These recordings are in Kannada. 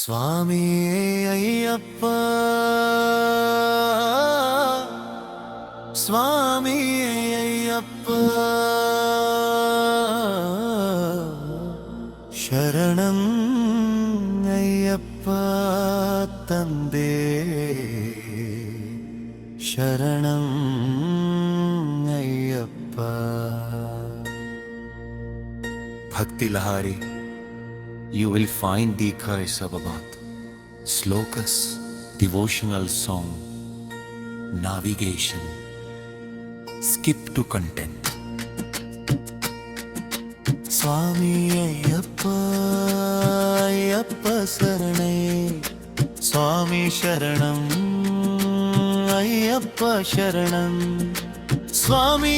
ಸ್ವಾಮಿಯೇ ಅಯ್ಯಪ್ಪ ಸ್ವಾಮಿಯೇ ಅಯ್ಯಪ್ಪ ಶರಣಂ ಅಯ್ಯಪ್ಪ ತಂದೆ ಶರಣಂ ಅಯ್ಯಪ್ಪ ಭಕ್ತಿ ಲಹಾರಿ you will find Dikha Sababat, Slokas, devotional song, navigation, skip to content. Swami Ayyappa, Ayyappa Saranai, Swami Sharanam, Ayyappa Sharanam, Swami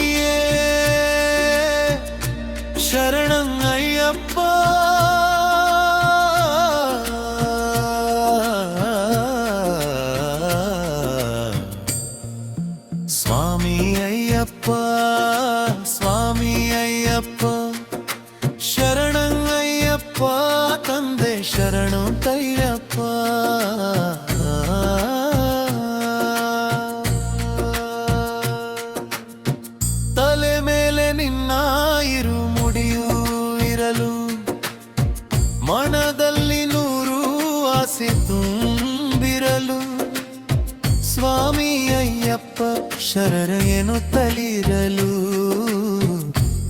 Sharanam Ayyappa. ಸ್ವಾಮಿ ಅಯ್ಯಪ್ಪ ಸ್ವಾಮಿ ಅಯ್ಯಪ್ಪ ಶರಣಂ ಅಯ್ಯಪ್ಪ ತಂದೆ ಶರಣು ತಯ್ಯಪ್ಪ ತಲೆ ಮೇಲೆ ನಿನ್ನ ಇರು ಮುಡಿಯೂ ಇರಲು ಮನದಲ್ಲಿ ನೂರು ಆಸೆ ತುಂಬಿರಲು ಸ್ವಾಮಿ ಅಯ್ಯಪ್ಪ ಶರಣ ಎನ್ನುತ್ತಲಿರಲು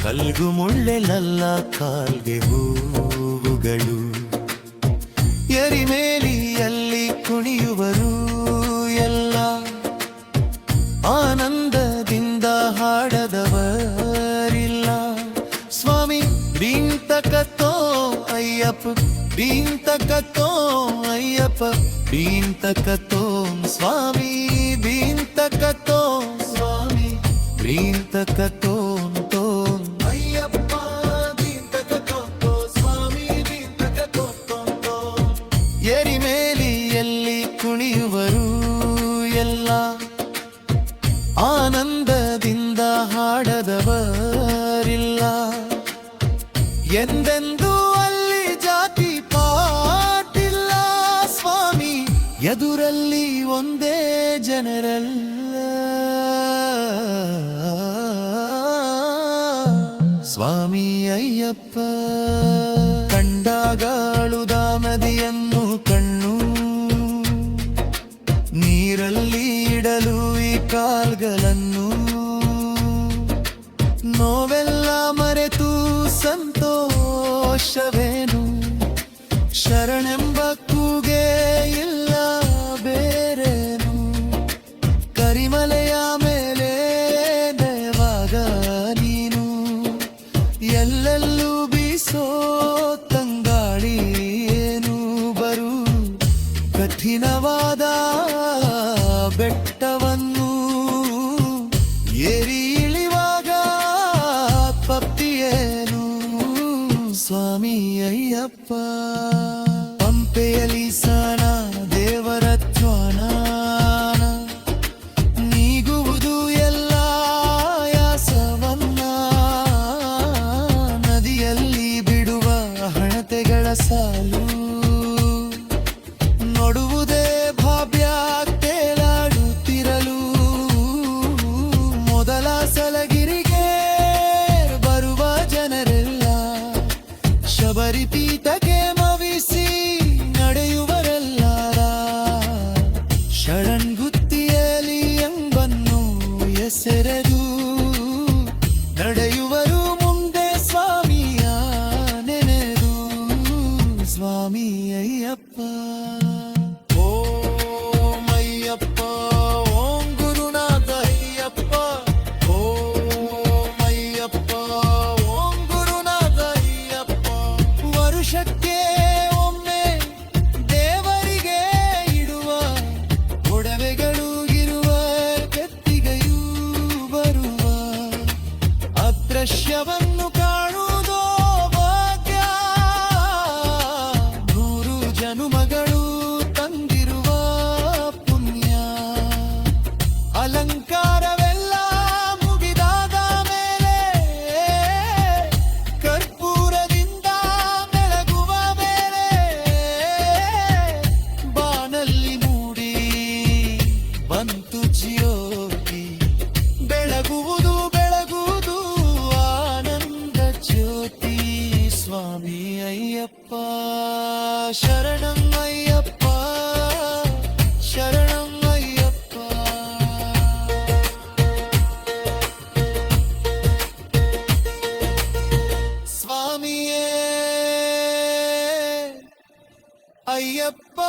ಕಲ್ಗು ಮುಳ್ಳೆಲಲ್ಲ ಕಾಲ್ಗೆ ಹೂವುಗಳು ಎರಿಮೇಲಿಯಲ್ಲಿ ಕುಣಿಯುವರು ಎಲ್ಲ ಆನಂದದಿಂದ ಹಾಡದವರಿಲ್ಲ ಸ್ವಾಮಿ ಬೀಂತಕತೋ ಅಯ್ಯಪ್ಪ ಬೀಂತಕತೋ ಅಯ್ಯಪ್ಪ ಬೀಂತಕತೋಂ ಸ್ವಾಮಿ ಬೀಂತಕತೋಂ ಸ್ವಾಮಿ ಬೀಂತಕತೋಂ ತೋಂ ಅಯ್ಯಪ್ಪ ಬೀಂತಕತೋ ಸ್ವಾಮಿ ಬೀಂತಕತೋ ಎರಿಮೇಲಿಯಲ್ಲಿ ಕುಣಿಯುವರು ಎಲ್ಲ ಆನಂದದಿಂದ ಹಾಡದವರಿಲ್ಲ ಎಂದೆಂದೂ ಅಲ್ಲಿ ಜಾತಿ ಪಾಟಿಲ್ಲ ಸ್ವಾಮಿ ಎದುರಲ್ಲಿ ಒಂದೇ ಜನರಲ್ಲ ಸ್ವಾಮಿ ಅಯ್ಯಪ್ಪ ಕಂಡಾಗಾಳುದ ನದಿಯನ್ನು ಕಣ್ಣು ನೀರಲ್ಲಿ ಇಡಲು ಈ ಕಾಲ್ಗಳನ್ನು ನೋವೆಲ್ಲ ಮರೆತು ಸಂತೋಷವೇನು ಶರಣೆಂಬ ಕೂಗೆ ಇಲ್ಲ ಬೇರೇನು ಕರಿಮಲೆಯ ಮೇಲೆ ದೇವಾಗ ನೀನು ಎಲ್ಲೆಲ್ಲೂ ಬೀಸೋ ತಂಗಾಳಿ ಏನು ಬರು ಕಠಿಣವಾದ ಬೆಟ್ಟವನ್ನು ಏರಿ ಇಳಿವಾಗ ಪಪ್ಪಿಯೇನು ಸ್ವಾಮಿ ಅಯ್ಯಪ್ಪ ಪಂಪೆಯಲಿ ಸಾನ ದೇವರ ತ್ವಾನ ನೀಗುವುದು ಎಲ್ಲ ಯಾಸವನ್ನ ನದಿಯಲ್ಲಿ ಬಿಡುವ ಹಣತೆಗಳ ಸಾಲು ನೋಡುವುದೇ ಭಾವ್ಯ ತೇಲಾಡುತ್ತಿರಲು ಮೊದಲ ಸಲಗಿರಿಗೆ ಬರುವ ಜನರೆಲ್ಲ ಶಬರಿಪೀಠಕ್ಕೆ ಮವಿಸಿ ನಡೆಯುವರೆಲ್ಲ ಷಡಂಗುತ್ತಿಯಲಿ ಎಂಬನ್ನು ಹೆಸರೆದು ನಡೆಯುವರು ಮುಂದೆ ಸ್ವಾಮಿಯ ನೆನೆದು ಸ್ವಾಮಿ ಅಯ್ಯಪ್ಪ ಓಂ ಅಯ್ಯಪ್ಪ ಓಂ ಗುರುನಾಥ ಅಯ್ಯಪ್ಪ ಓಂ ಅಯ್ಯಪ್ಪ ಓಂ ಗುರುನಾಥ ಅಯ್ಯಪ್ಪ ವರುಷಕ್ಕೆ ಒಮ್ಮೆ ದೇವರಿಗೆ ಇಡುವ ಒಡವೆಗಳು ಇರುವ ಕೆತ್ತಿಗೆಯೂ ಬರುವ ಅದೃಶ್ಯವನ್ನು ಕಾಣುವುದೋ ಭಾಗ್ಯ ನೂರು ಜನುಮಗಳು ತಂದಿರುವ ಪುಣ್ಯ ಅಲಂಕಾರವೆಲ್ಲ ಮುಗಿದಾದ ಮೇಲೆ ಕರ್ಪೂರದಿಂದ ಬೆಳಗುವ ಮೇಲೆ ಅಯ್ಯಪ್ಪ